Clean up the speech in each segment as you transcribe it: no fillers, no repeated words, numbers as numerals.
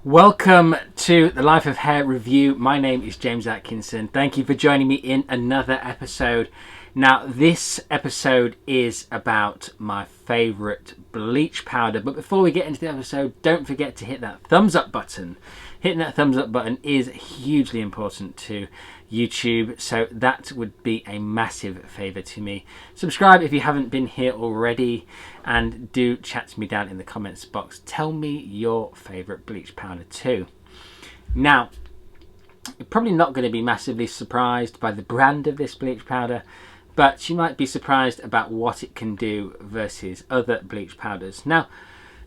Welcome to the Life of Hair review. My name is James Atkinson. Thank you for joining me in another episode. Now, this episode is about my favourite bleach powder. But before we get into the episode, don't forget to hit that thumbs up button. Hitting that thumbs up button is hugely important to YouTube, so that would be a massive favour to me. Subscribe if you haven't been here already, and do chat to me down in the comments box. Tell me your favourite bleach powder too. Now, you're probably not going to be massively surprised by the brand of this bleach powder, but you might be surprised about what it can do versus other bleach powders. Now,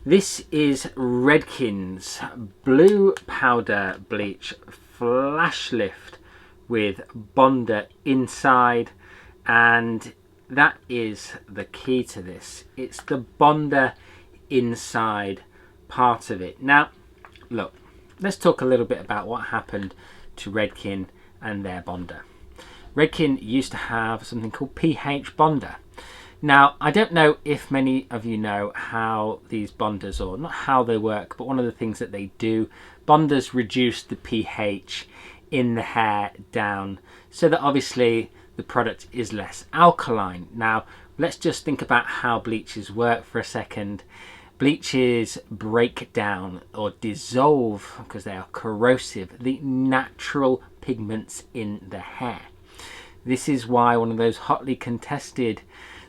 this is Redken's Blue Powder Bleach Flash Lift with bonder inside, and that is the key to this. It's the bonder inside part of it. Now, look, let's talk a little bit about what happened to Redken and their bonder. Redken used to have something called pH bonder. Now, I don't know if many of you know how these bonders, or not how they work, but one of the things that they do, bonders reduce the pH in the hair down so that obviously the product is less alkaline. Now, let's just think about how bleaches work for a second. Bleaches break down or dissolve, because they are corrosive, the natural pigments in the hair. This is why one of those hotly contested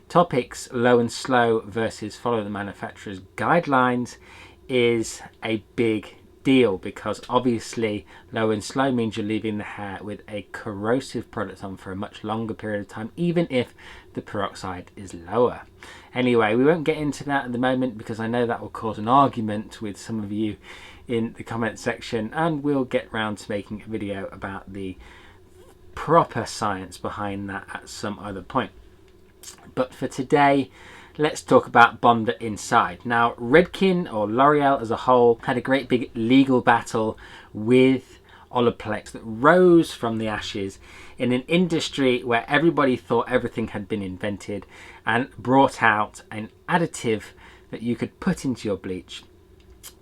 topics, low and slow versus follow the manufacturer's guidelines, is a big deal, because obviously low and slow means you're leaving the hair with a corrosive product on for a much longer period of time, even if the peroxide is lower. Anyway, we won't get into that at the moment, because I know that will cause an argument with some of you in the comment section, and we'll get round to making a video about the proper science behind that at some other point. But for today, let's talk about bonder inside. Now, Redken, or L'Oreal as a whole, had a great big legal battle with Olaplex that rose from the ashes in an industry where everybody thought everything had been invented, and brought out an additive that you could put into your bleach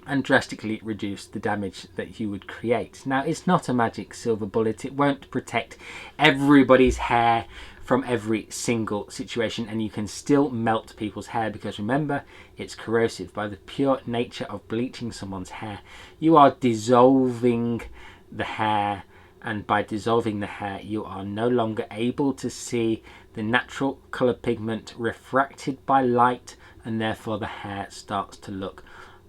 and drastically reduce the damage that you would create. Now, it's not a magic silver bullet. It won't protect everybody's hair from every single situation, and you can still melt people's hair, because remember, it's corrosive. By the pure nature of bleaching someone's hair, you are dissolving the hair, and by dissolving the hair, you are no longer able to see the natural colour pigment refracted by light, and therefore the hair starts to look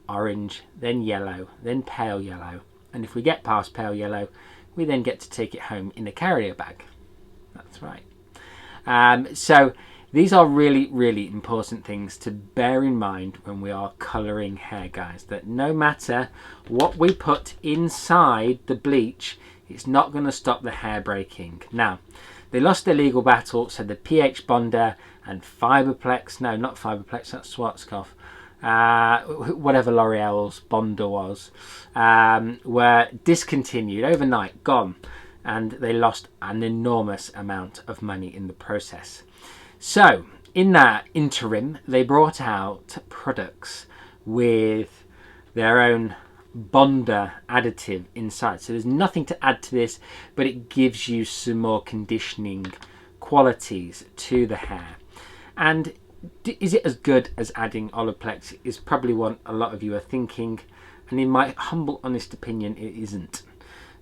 orange, then yellow, then pale yellow, and if we get past pale yellow, we then get to take it home in a carrier bag. That's right. So these are really important things to bear in mind when we are colouring hair, guys, that no matter what we put inside the bleach, it's not going to stop the hair breaking. Now, they lost their legal battle, so the pH bonder and Fiberplex, no, not Fiberplex, that's Schwarzkopf, whatever L'Oreal's bonder was, were discontinued overnight, gone. And they lost an enormous amount of money in the process. So in that interim, they brought out products with their own bonder additive inside. So there's nothing to add to this, but it gives you some more conditioning qualities to the hair. And is it as good as adding Olaplex is probably what a lot of you are thinking, and in my humble honest opinion, it isn't.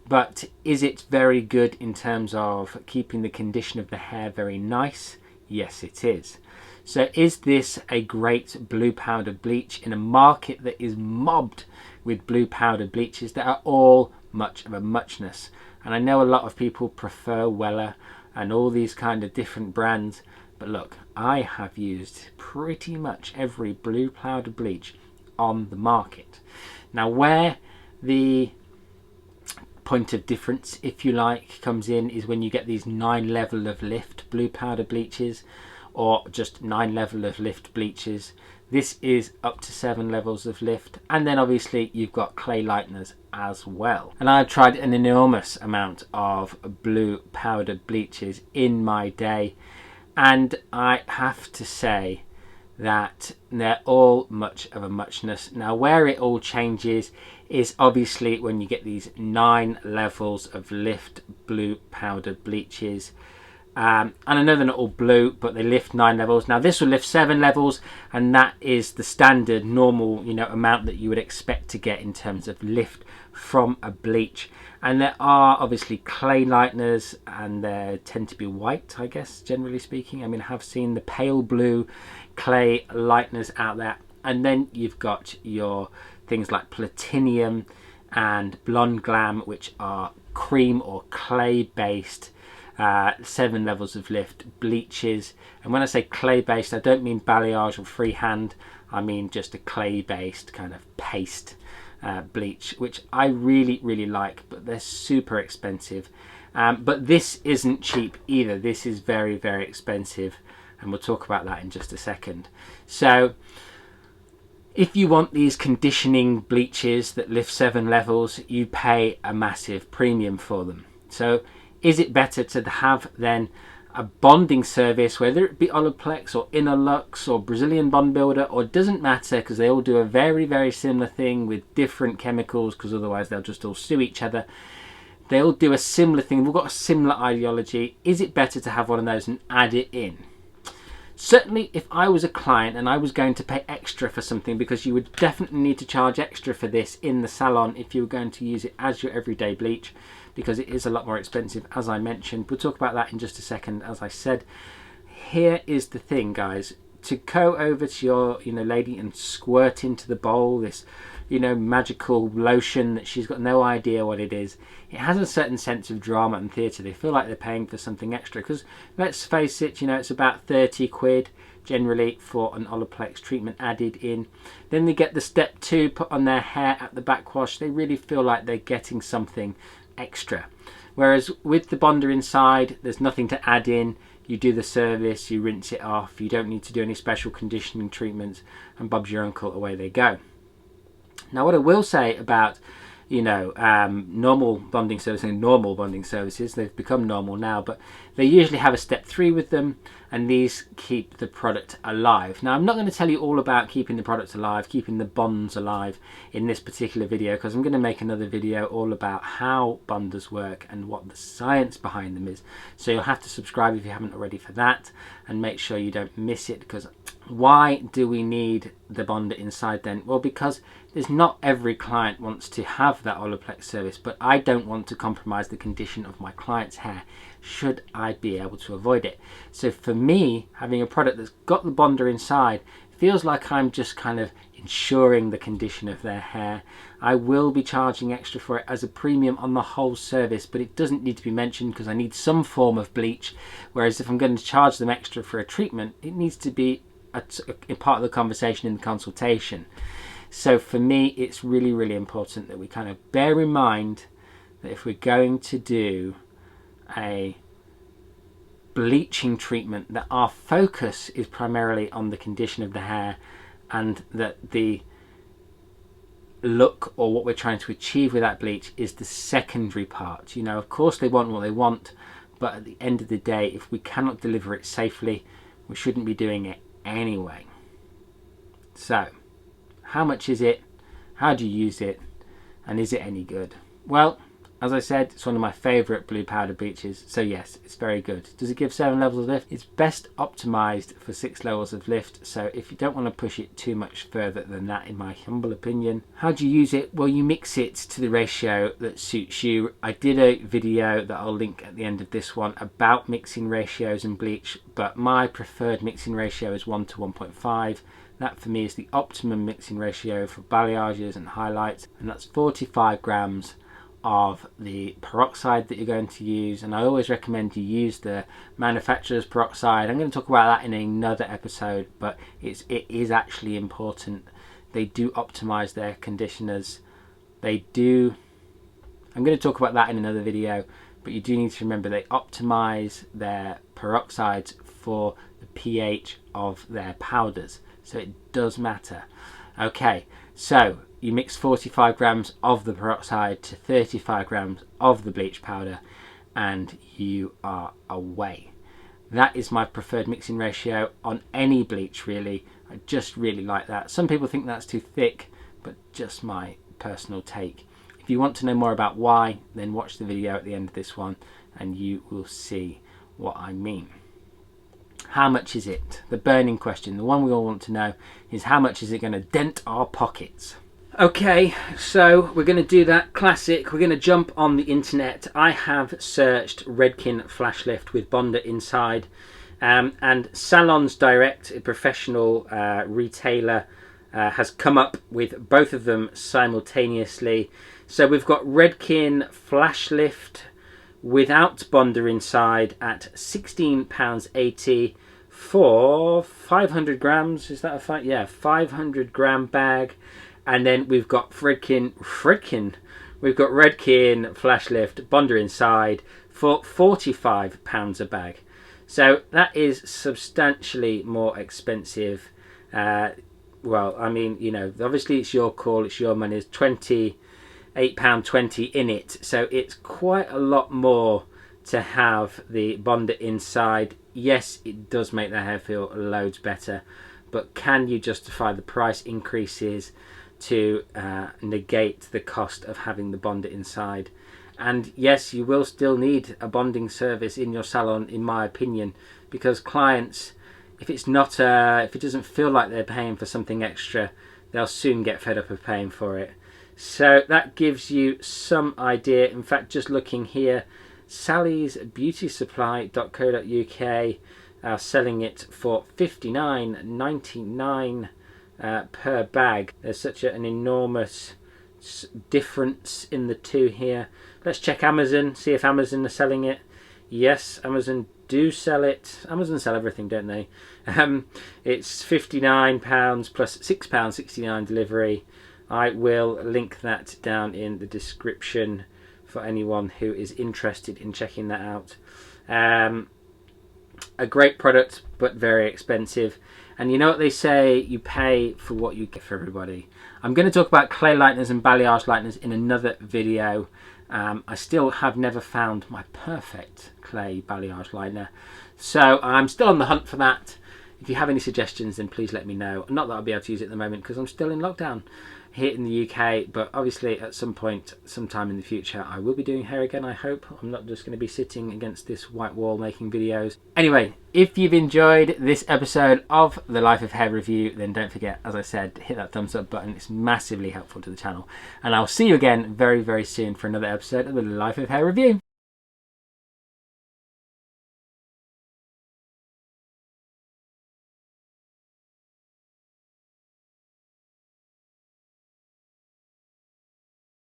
But is it very good in terms of keeping the condition of the hair very nice? Yes, it is. So is this a great blue powder bleach in a market that is mobbed with blue powder bleaches that are all much of a muchness? And I know a lot of people prefer Weller and all these kind of different brands, but look, I have used pretty much every blue powder bleach on the market. Now, where the point of difference, if you like, comes in is when you get these 9 level of lift blue powder bleaches, or just 9 level of lift bleaches. This is up to 7 levels of lift, and then obviously you've got clay lighteners as well. And I've tried an enormous amount of blue powder bleaches in my day, and I have to say that they're all much of a muchness. Now where it all changes is obviously when you get these 9 levels of lift blue powdered bleaches. And I know they're not all blue, but they lift 9 levels. Now this will lift 7 levels, and that is the standard normal, amount that you would expect to get in terms of lift from a bleach. And there are obviously clay lighteners, and they tend to be white, I guess, generally speaking. I mean, I have seen the pale blue clay lighteners out there. And then you've got your things like platinum and blonde glam, which are cream or clay based 7 levels of lift bleaches. And when I say clay based, I don't mean balayage or freehand. I mean just a clay based kind of paste bleach, which I really like, but they're super expensive. But this isn't cheap either. This is very expensive, and we'll talk about that in just a second. So if you want these conditioning bleaches that lift 7 levels, you pay a massive premium for them. So is it better to have then a bonding service, whether it be Olaplex or Lux or Brazilian Bond Builder, or it doesn't matter, because they all do a very similar thing with different chemicals, because otherwise they'll just all sue each other. They all do a similar thing. We've got a similar ideology. Is it better to have one of those and add it in? Certainly if I was a client and I was going to pay extra for something, because you would definitely need to charge extra for this in the salon if you were going to use it as your everyday bleach, because it is a lot more expensive, as I mentioned. We'll talk about that in just a second. As I said, here is the thing, guys. To go over to your lady and squirt into the bowl this magical lotion that she's got no idea what it is, it has a certain sense of drama and theatre. They feel like they're paying for something extra, because let's face it, it's about 30 quid generally for an Olaplex treatment added in. Then they get the step 2 put on their hair at the backwash. They really feel like they're getting something extra, whereas with the bonder inside, there's nothing to add in. You do the service, you rinse it off, you don't need to do any special conditioning treatments, and Bob's your uncle, away they go. Now what I will say about normal bonding services, they've become normal now, but they usually have a step 3 with them, and these keep the product alive. Now I'm not going to tell you all about keeping the product alive, keeping the bonds alive in this particular video, because I'm going to make another video all about how bonders work and what the science behind them is. So you'll have to subscribe if you haven't already for that, and make sure you don't miss it. Because why do we need the bonder inside then? Well, because there's not every client wants to have that Olaplex service, but I don't want to compromise the condition of my client's hair should I be able to avoid it. So for me, having a product that's got the bonder inside feels like I'm just kind of ensuring the condition of their hair. I will be charging extra for it as a premium on the whole service, but it doesn't need to be mentioned because I need some form of bleach. Whereas if I'm going to charge them extra for a treatment, it needs to be a part of the conversation in the consultation. So for me, it's really important that we kind of bear in mind that if we're going to do a bleaching treatment, that our focus is primarily on the condition of the hair, and that the look or what we're trying to achieve with that bleach is the secondary part. Of course they want what they want, but at the end of the day, if we cannot deliver it safely, we shouldn't be doing it anyway. So how much is it? How do you use it? And is it any good? Well, as I said, it's one of my favourite blue powder bleaches, so yes, it's very good. Does it give 7 levels of lift? It's best optimised for 6 levels of lift, so if you don't want to push it too much further than that, in my humble opinion. How do you use it? Well, you mix it to the ratio that suits you. I did a video that I'll link at the end of this one about mixing ratios and bleach, but my preferred mixing ratio is 1 to 1.5. That for me is the optimum mixing ratio for balayages and highlights, and that's 45 grams of the peroxide that you're going to use. And I always recommend you use the manufacturer's peroxide. I'm going to talk about that in another episode, but it is actually important. They do optimize their conditioners. They do. I'm going to talk about that in another video, but you do need to remember they optimize their peroxides for the pH of their powders, so it does matter. Okay, so you mix 45 grams of the peroxide to 35 grams of the bleach powder, and you are away. That is my preferred mixing ratio on any bleach, really. I just really like that. Some people think that's too thick, but just my personal take. If you want to know more about why, then watch the video at the end of this one and you will see what I mean. How much is it? The burning question, the one we all want to know, is how much is it going to dent our pockets? Okay, so we're going to do that classic. We're going to jump on the internet. I have searched Redken Flash Lift with Bonder inside, and Salons Direct, a professional retailer, has come up with both of them simultaneously. So we've got Redken Flash Lift without Bonder inside at £16.80 for 500 grams. Is that a fight? Yeah, 500 gram bag. And then we've got Redken Flash Lift Bonder inside for £45 a bag. So that is substantially more expensive. Well, I mean, you know, obviously it's your call, it's your money. It's £28.20 in it, so it's quite a lot more to have the Bonder inside. Yes, it does make the hair feel loads better, but can you justify the price increases to negate the cost of having the Bonder inside? And yes, you will still need a bonding service in your salon, in my opinion, because clients, if it doesn't feel like they're paying for something extra, they'll soon get fed up of paying for it. So that gives you some idea. In fact, just looking here, sallysbeautysupply.co.uk are selling it for £59.99 per bag. There's such an enormous difference in the two here. Let's check Amazon, see if Amazon are selling it. Yes, Amazon do sell it. Amazon sell everything, don't they? It's £59 plus £6.69 delivery. I will link that down in the description for anyone who is interested in checking that out. A great product, but very expensive. And you know what they say, you pay for what you get for everybody. I'm going to talk about clay lighteners and balayage lighteners in another video. I still have never found my perfect clay balayage lightener, so I'm still on the hunt for that. If you have any suggestions, then please let me know. Not that I'll be able to use it at the moment because I'm still in lockdown here in the UK, but obviously at some point, sometime in the future, I will be doing hair again, I hope. I'm not just going to be sitting against this white wall making videos. Anyway, if you've enjoyed this episode of The Life of Hair Review, then don't forget, as I said, hit that thumbs up button. It's massively helpful to the channel. And I'll see you again very, very soon for another episode of The Life of Hair Review.